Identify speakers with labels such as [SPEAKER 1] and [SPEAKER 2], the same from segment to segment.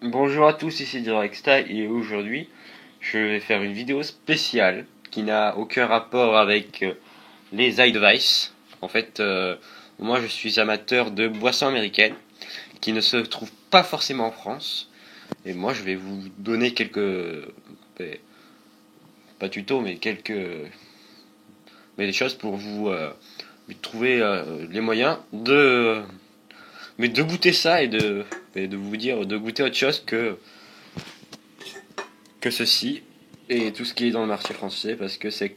[SPEAKER 1] Bonjour à tous, ici Direxta et aujourd'hui je vais faire une vidéo spéciale qui n'a aucun rapport avec les iDevice. En fait, moi je suis amateur de boissons américaines qui ne se trouvent pas forcément en France. Et moi je vais vous donner pas tutos, mais des choses pour vous trouver les moyens de goûter ça et de vous dire de goûter autre chose que ceci et tout ce qui est dans le marché français parce que c'est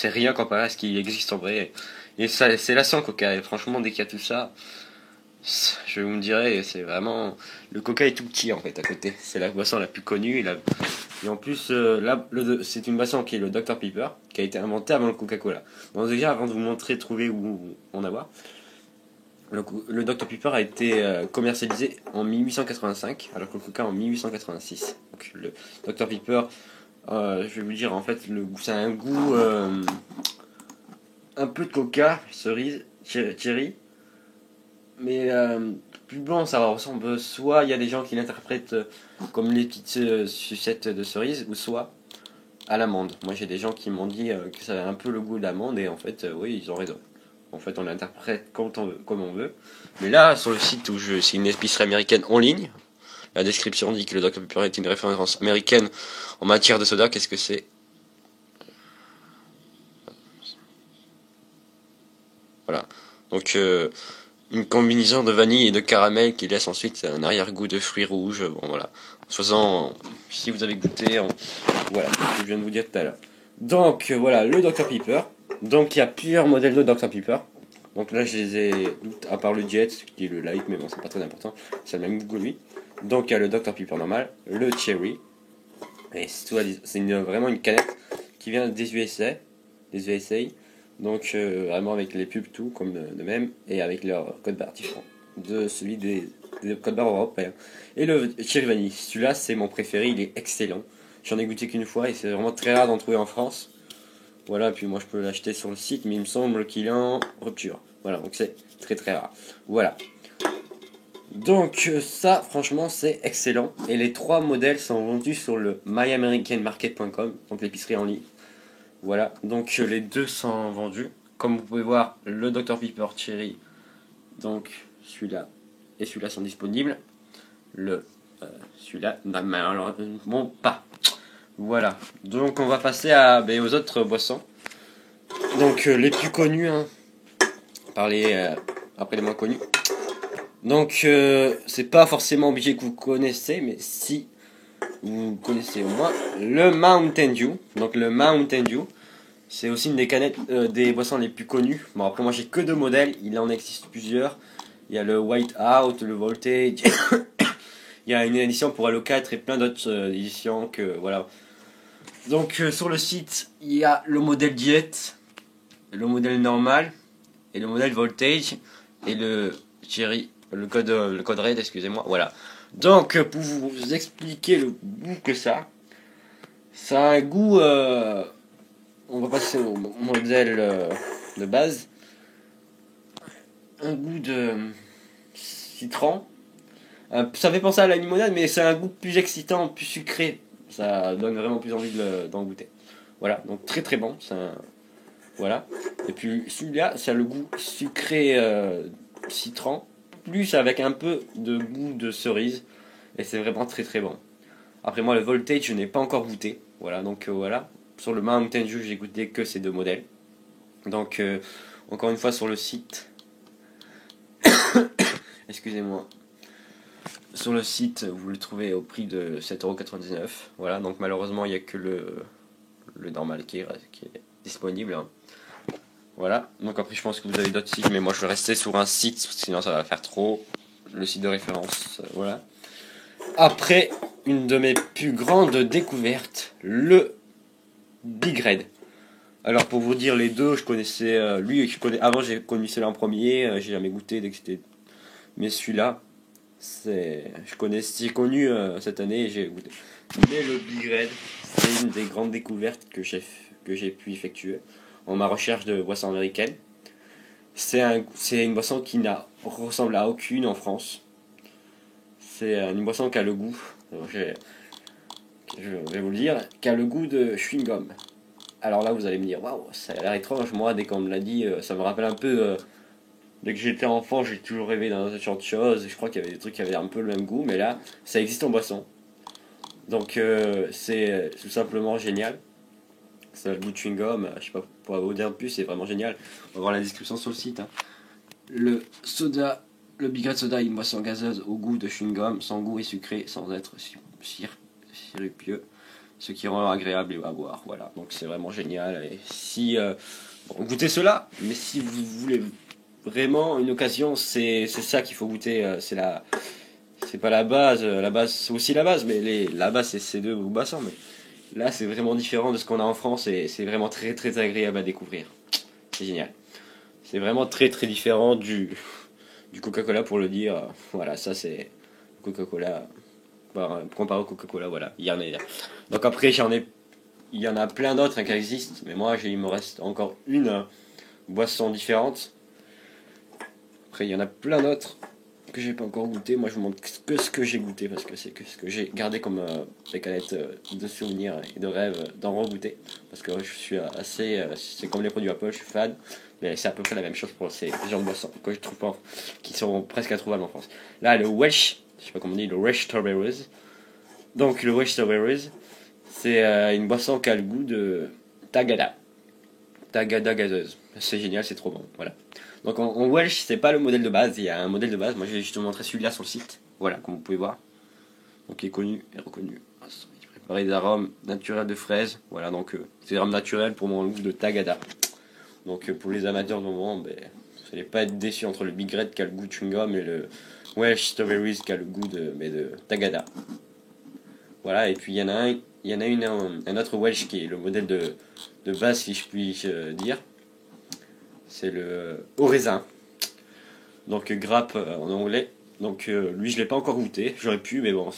[SPEAKER 1] rien comparé à ce qui existe en vrai et ça c'est lassant Coca et franchement dès qu'il y a tout ça je vous me dirais c'est vraiment le Coca est tout petit en fait à côté c'est la boisson la plus connue et en plus là c'est une boisson qui est le Dr Pepper qui a été inventée avant le Coca-Cola. Bon déjà avant de vous montrer trouver où en avoir le Dr Pepper a été commercialisé en 1885, alors que le Coca en 1886. Donc le Dr Pepper, je vais vous dire en fait, le goût, c'est un goût un peu de Coca, cerise, cherry, mais plus blanc, ça ressemble soit il y a des gens qui l'interprètent comme les petites sucettes de cerise, ou soit à l'amande. Moi j'ai des gens qui m'ont dit que ça avait un peu le goût d'amande, et en fait, oui, ils ont raison. En fait, on l'interprète comme on veut. Mais là, sur le site c'est une épicerie américaine en ligne. La description dit que le Dr Pepper est une référence américaine en matière de soda. Qu'est-ce que c'est? Voilà. Donc, une combinaison de vanille et de caramel qui laisse ensuite un arrière-goût de fruits rouges. Bon, voilà. En faisant, si vous avez goûté, voilà, ce que je viens de vous dire tout à l'heure. Donc, voilà, le Dr Pepper. Donc, il y a plusieurs modèles de Dr Pepper. Donc là, je les ai, à part le Jet, qui est le light, mais bon, c'est pas très important, c'est le même goût que lui. Donc il y a le Dr Pepper normal, le Cherry, et c'est vraiment une canette qui vient des USA, donc vraiment avec les pubs tout, comme de même, et avec leur code barre différent de celui des codes barres européens. Et le Cherry Vanille, celui-là, c'est mon préféré, il est excellent. J'en ai goûté qu'une fois, et c'est vraiment très rare d'en trouver en France. Voilà, puis moi je peux l'acheter sur le site, mais il me semble qu'il est en rupture. Voilà, donc c'est très très rare. Voilà. Donc ça, franchement, c'est excellent. Et les trois modèles sont vendus sur le myamericanmarket.com, donc l'épicerie en ligne. Voilà, donc les deux sont vendus. Comme vous pouvez voir, le Dr Pepper Cherry, donc celui-là et celui-là sont disponibles. Celui-là, non, mais alors, bon, pas. Voilà, donc on va passer aux autres boissons. Donc les plus connus, hein, après les moins connus. Donc c'est pas forcément obligé que vous connaissez, mais si vous connaissez au moins le Mountain Dew. Donc le Mountain Dew, c'est aussi une des canettes des boissons les plus connues. Bon après moi j'ai que deux modèles, il en existe plusieurs. Il y a le White Out, le Voltage. Il y a une édition pour Halo 4 et plein d'autres éditions que voilà. Donc sur le site, il y a le modèle Diet, le modèle normal et le modèle Voltage et le Cherry, le code Red, excusez-moi. Voilà. Donc pour vous expliquer le goût que ça a un goût. On va passer au modèle de base. Un goût de citron. Ça fait penser à la limonade, mais c'est un goût plus excitant, plus sucré. Ça donne vraiment plus envie d'en goûter. Voilà, donc très très bon. Voilà. Et puis celui-là, ça a le goût sucré citron, plus avec un peu de goût de cerise. Et c'est vraiment très très bon. Après moi, le Voltage, je n'ai pas encore goûté. Voilà, donc voilà. Sur le Mountain Dew, j'ai goûté que ces deux modèles. Donc, encore une fois, sur le site. Excusez-moi. Sur le site, vous le trouvez au prix de 7,99€. Voilà, donc malheureusement, il n'y a que le normal qui est disponible. Hein. Voilà, donc après, je pense que vous avez d'autres sites, mais moi, je vais rester sur un site, sinon ça va faire trop. Le site de référence, voilà. Après, une de mes plus grandes découvertes, le Big Red. Alors pour vous dire les deux, je connaissais lui, avant j'ai connu celui-là en premier, j'ai jamais goûté dès que c'était. Mais celui-là, j'ai connu cette année et j'ai goûté. Mais le Big Red, c'est une des grandes découvertes que j'ai pu effectuer en ma recherche de boissons américaines. C'est une boisson qui ressemble à aucune en France. c'est une boisson qui a le goût, je vais vous le dire, qui a le goût de chewing-gum. Alors là, vous allez me dire, waouh, ça a l'air étrange. Moi, dès qu'on me l'a dit, ça me rappelle un peu. Dès que j'étais enfant, j'ai toujours rêvé dans ce genre de choses. Je crois qu'il y avait des trucs qui avaient un peu le même goût, mais là, ça existe en boisson. Donc, c'est tout simplement génial. Ça a le goût de chewing-gum. Je sais pas pour vous dire plus, c'est vraiment génial. On va voir la description sur le site. Hein. Le soda, le Big Red Soda est une boisson gazeuse au goût de chewing-gum, sans goût et sucré, sans être sirupeux, ce qui rend agréable à boire. Voilà, donc c'est vraiment génial. Et si bon, goûtez cela, mais si vous voulez vraiment une occasion, c'est ça qu'il faut goûter. C'est pas la base. La base, c'est aussi la base, mais la base c'est ces deux boissons. Mais là, c'est vraiment différent de ce qu'on a en France et c'est vraiment très très agréable à découvrir. C'est génial. C'est vraiment très très différent du Coca-Cola pour le dire. Voilà, ça c'est Coca-Cola. Comparé au Coca-Cola, voilà. Donc après, il y en a plein d'autres qui existent, mais moi, il me reste encore une boisson différente. Après, il y en a plein d'autres que j'ai pas encore goûté. Moi, je vous montre que ce que j'ai goûté parce que c'est que ce que j'ai gardé comme des canettes de souvenirs et de rêves d'en regoûter. Parce que je suis assez. C'est comme les produits Apple, je suis fan. Mais c'est à peu près la même chose pour ces genres de boissons que je trouve pas, qui sont presque introuvables en France. Là, le Welsh, je sais pas comment on dit, le Welsh Strawberries. Donc, le Welsh Strawberries, c'est une boisson qui a le goût de Tagada. Tagada gazeuse. C'est génial, c'est trop bon. Voilà. Donc en Welsh, c'est pas le modèle de base, il y a un modèle de base. Moi, je vais juste te montrer celui-là sur le site. Voilà, comme vous pouvez voir. Donc, il est connu et reconnu. Il est préparé d'arômes naturels de fraises. Voilà, donc c'est des arômes naturels pour mon goût de Tagada. Donc, pour les amateurs de moment, ben, vous n'allez pas être déçus entre le Big Red qui a le goût de chewing-gum et le Welsh Strawberries qui a le goût de Tagada. Voilà, et puis il y en a un autre Welsh qui est le modèle de base, si je puis dire. C'est le au raisin. Donc grappe en anglais. Donc lui je l'ai pas encore goûté. J'aurais pu, mais bon,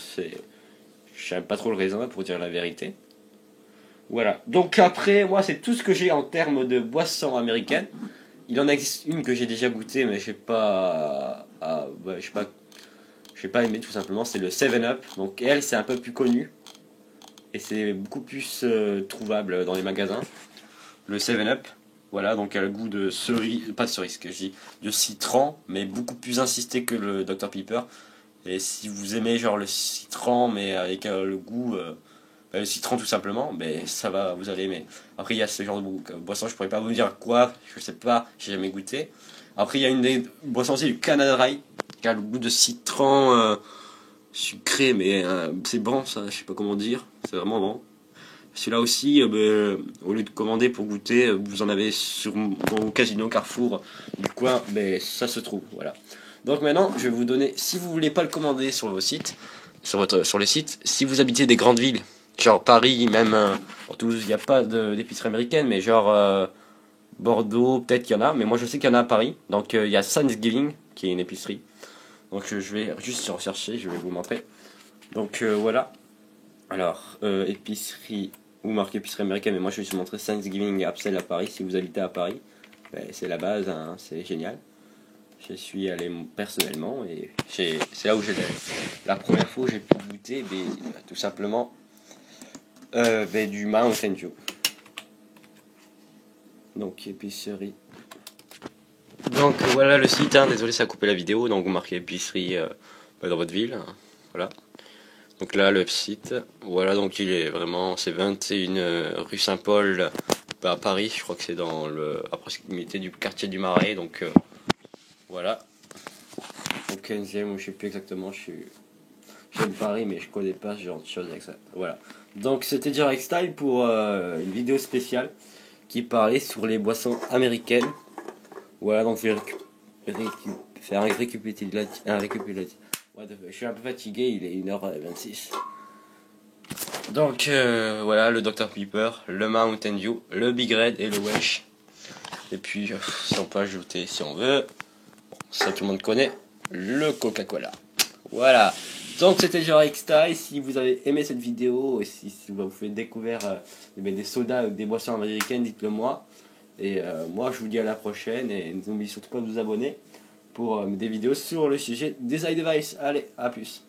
[SPEAKER 1] j'aime pas trop le raisin pour dire la vérité. Voilà. Donc après, moi c'est tout ce que j'ai en termes de boissons américaines. Il en existe une que j'ai déjà goûté, mais j'ai pas aimé tout simplement. C'est le 7-Up. Donc elle c'est un peu plus connu et c'est beaucoup plus trouvable dans les magasins. Le 7-Up. Voilà, donc elle a le goût de cerise, pas de cerise, que je dis, de citron, mais beaucoup plus insisté que le Dr Pepper. Et si vous aimez genre le citron, mais avec le goût, le citron tout simplement, mais ça va, vous allez aimer. Après, il y a ce genre de boisson, je pourrais pas vous dire quoi, je sais pas, j'ai jamais goûté. Après, il y a une des boissons aussi, du Canada Dry, qui a le goût de citron sucré, mais c'est bon, ça, je sais pas comment dire, c'est vraiment bon. Celui-là aussi, au lieu de commander pour goûter, vous en avez au casino Carrefour du coin, ça se trouve. Voilà. Donc maintenant, je vais vous donner, si vous voulez pas le commander sur vos sites, sur les sites, si vous habitez des grandes villes, genre Paris, même en Toulouse, il n'y a pas d'épicerie américaine, mais genre Bordeaux, peut-être qu'il y en a, mais moi je sais qu'il y en a à Paris. Donc il y a Thanksgiving, qui est une épicerie. Donc je vais juste rechercher, je vais vous montrer. Donc voilà. Alors, épicerie ou marque épicerie américaine, mais moi je vais vous montrer Thanksgiving Upsell à Paris. Si vous habitez à Paris, c'est la base, hein, c'est génial. Je suis allé personnellement et c'est là où j'ai la première fois où j'ai pu goûter tout simplement du Mountain Dew. Donc épicerie. Donc voilà le site, hein. Désolé ça a coupé la vidéo, donc vous marquez épicerie dans votre ville, hein. Voilà. Donc là le site, voilà, donc il est vraiment, c'est 21 rue Saint-Paul à Paris, je crois que c'est à proximité du quartier du Marais, donc voilà. Au 15e, je sais plus exactement, j'aime Paris mais je connais pas ce genre de choses avec ça. Voilà. Donc c'était Direct Style pour une vidéo spéciale qui parlait sur les boissons américaines. Voilà, donc je vais faire un récapitulatif. Je suis un peu fatigué, il est 1h26. Donc voilà, le Dr Pepper, le Mountain Dew, le Big Red et le Welsh. Et puis, si on peut ajouter, si on veut, ça tout le monde connaît, le Coca-Cola. Voilà. Donc c'était Direct Style. Si vous avez aimé cette vidéo et si vous faites découvrir des sodas ou des boissons américaines, dites-le moi. Et moi je vous dis à la prochaine et n'oubliez surtout pas de vous abonner pour des vidéos sur le sujet des iDevice. Allez, à plus.